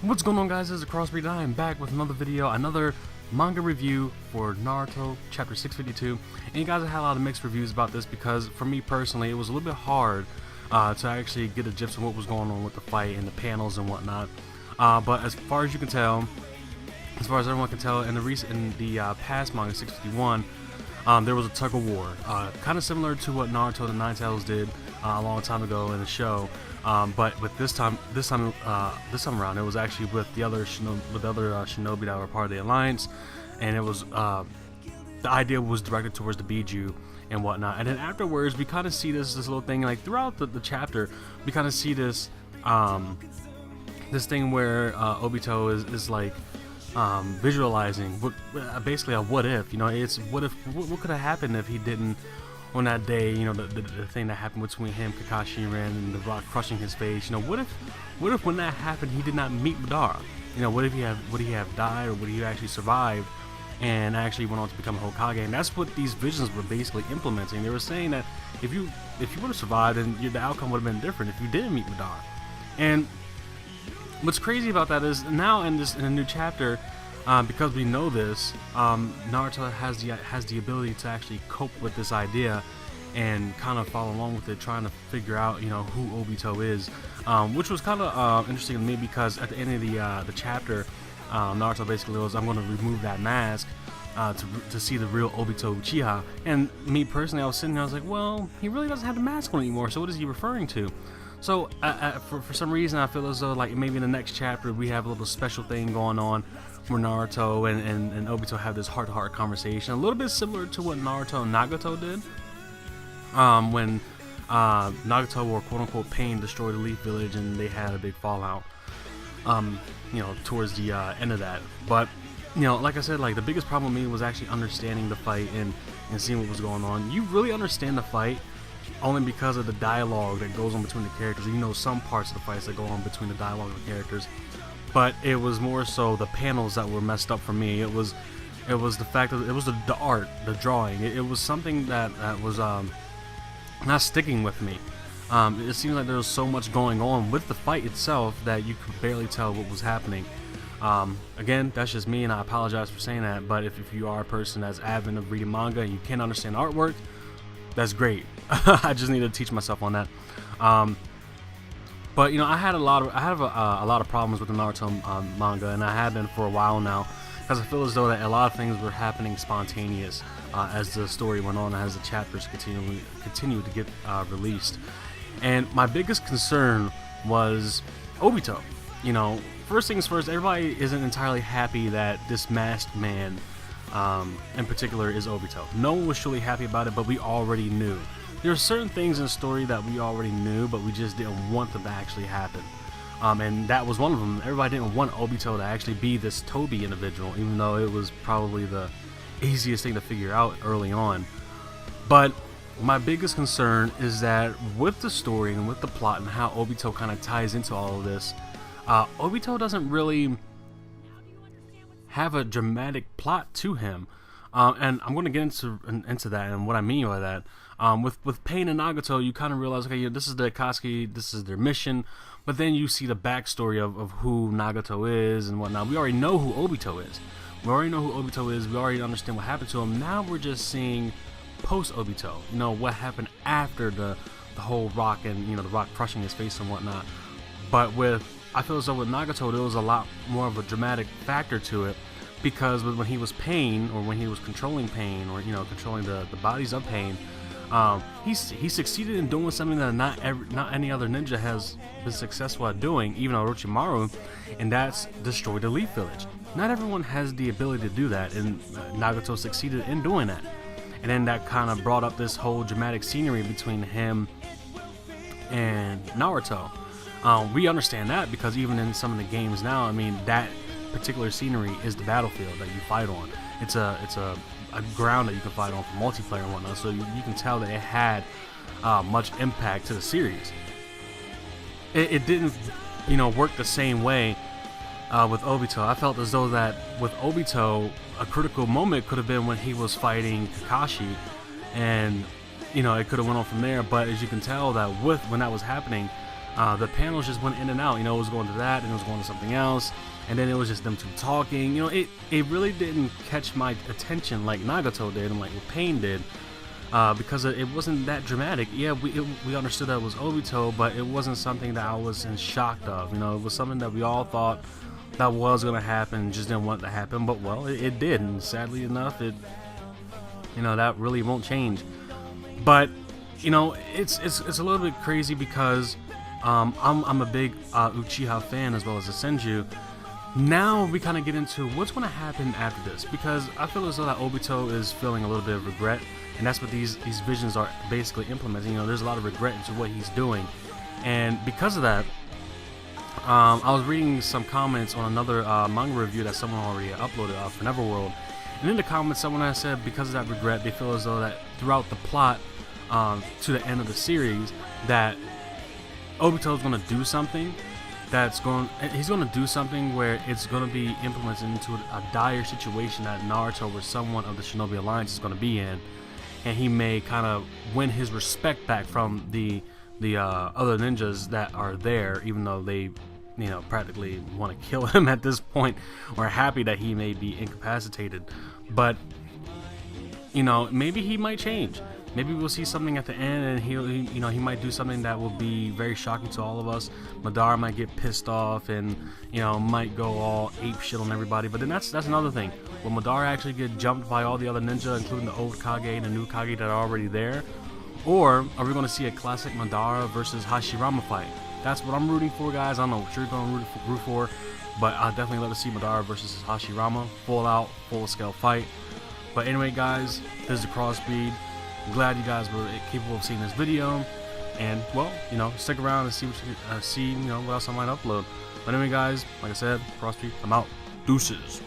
What's going on, guys? This is Crossbreed and I am back with another video, another manga review for Naruto chapter 652. And you guys have had a lot of mixed reviews about this because for me personally it was a little bit hard to actually get a gist of what was going on with the fight and the panels and whatnot. But as far as you can tell, as far as everyone can tell, in the past manga 651, there was a tug of war, kind of similar to what Naruto the Nine Tails did a long time ago in the show. But with this time around, it was actually with the other shinobi that were part of the alliance, and it was the idea was directed towards the Biju and whatnot. And then afterwards, we kind of see this little thing, like throughout the chapter, we kind of see this this thing where Obito is like visualizing basically a what if. You know, it's what could have happened if he didn't. On that day, you know, the thing that happened between him, Kakashi, and Ren, and the rock crushing his face. You know, what if when that happened he did not meet Madara? You know, would he have died, or would he actually survived and actually went on to become a Hokage? And that's what these visions were basically implementing. They were saying that if you would have survived, then the outcome would have been different if you didn't meet Madara. And what's crazy about that is now in a new chapter, because we know this, Naruto has the ability to actually cope with this idea and kind of follow along with it, trying to figure out, you know, who Obito is, which was kind of interesting to me because at the end of the chapter, Naruto basically goes, "I'm going to remove that mask to see the real Obito Uchiha." And me personally, I was sitting there, I was like, well, he really doesn't have the mask on anymore, so what is he referring to? So for some reason, I feel as though like maybe in the next chapter we have a little special thing going on where Naruto and Obito have this heart-to-heart conversation, a little bit similar to what Naruto and Nagato did when Nagato or quote-unquote Pain destroyed the Leaf Village and they had a big fallout, you know, towards the end of that. But you know, like I said, like the biggest problem with me was actually understanding the fight and seeing what was going on. You really understand the fight only because of the dialogue that goes on between the characters. You know some parts of the fights that go on between the dialogue of the characters, but it was more so the panels that were messed up for me. It was the fact that it was the art, the drawing. It was something that was not sticking with me. It seemed like there was so much going on with the fight itself that you could barely tell what was happening. Again, that's just me, and I apologize for saying that, but if you are a person that's avid of reading manga and you can't understand artwork, that's great. I just need to teach myself on that. But you know, I have a lot of problems with the Naruto manga, and I have been for a while now, because I feel as though that a lot of things were happening spontaneous as the story went on, as the chapters continued to get released. And my biggest concern was Obito. You know, first things first, everybody isn't entirely happy that this masked man in particular is Obito. No one was truly happy about it, but we already knew. There are certain things in the story that we already knew, but we just didn't want them to actually happen. And that was one of them. Everybody didn't want Obito to actually be this Toby individual, even though it was probably the easiest thing to figure out early on. But my biggest concern is that with the story and with the plot and how Obito kind of ties into all of this, Obito doesn't really have a dramatic plot to him. And I'm going to get into that and what I mean by that. With Pain and Nagato, you kind of realize, okay, yeah, this is the Akatsuki, this is their mission, but then you see the backstory of who Nagato is and whatnot. We already know who Obito is. We already understand what happened to him. Now we're just seeing post Obito, you know, what happened after the whole rock and, you know, the rock crushing his face and whatnot. But I feel as though with Nagato there was a lot more of a dramatic factor to it, because when he was Pain, or when he was controlling Pain, or, you know, controlling the bodies of Pain, he succeeded in doing something that not any other ninja has been successful at doing, even Orochimaru, and that's destroy the Leaf Village. Not everyone has the ability to do that, and Nagato succeeded in doing that. And then that kind of brought up this whole dramatic scenery between him and Naruto. We understand that because even in some of the games now, I mean, that particular scenery is the battlefield that you fight on. It's a ground that you can fight on for multiplayer and whatnot, so you can tell that it had much impact to the series. It didn't, you know, work the same way with Obito. I felt as though that with Obito, a critical moment could have been when he was fighting Kakashi, and you know, it could have went on from there. But as you can tell, that when that was happening, the panels just went in and out. You know, it was going to that, and it was going to something else, and then it was just them two talking. You know, it really didn't catch my attention like Nagato did and like what Pain did, because it wasn't that dramatic. Yeah, we understood that it was Obito, but it wasn't something that I was in shock of. You know, it was something that we all thought that was gonna happen, just didn't want it to happen. But well, it did, and sadly enough, you know, that really won't change. But you know, it's a little bit crazy because I'm a big Uchiha fan as well as a Senju. Now we kind of get into what's going to happen after this, because I feel as though that Obito is feeling a little bit of regret, and that's what these visions are basically implementing. You know, there's a lot of regret into what he's doing, and because of that, I was reading some comments on another manga review that someone already uploaded for Neverworld, and in the comments someone has said because of that regret, they feel as though that throughout the plot to the end of the series, that Obito is going to do something he's going to do something where it's going to be implemented into a dire situation that Naruto or someone of the Shinobi Alliance is going to be in, and he may kind of win his respect back from the other ninjas that are there, even though they, you know, practically want to kill him at this point, or happy that he may be incapacitated. But you know, maybe he might change. Maybe we'll see something at the end, and he might do something that will be very shocking to all of us. Madara might get pissed off, and you know, might go all ape shit on everybody. But then that's another thing. Will Madara actually get jumped by all the other ninja, including the old Kage and the new Kage that are already there, or are we going to see a classic Madara versus Hashirama fight? That's what I'm rooting for, guys. I don't know what you're going to root for, but I definitely love to see Madara versus Hashirama, full scale fight. But anyway, guys, this is the Crossbreed. Glad you guys were capable of seeing this video, and well, you know, stick around and see what you know, what else I might upload. But anyway, guys, like I said, Crossbreed, I'm out. Deuces.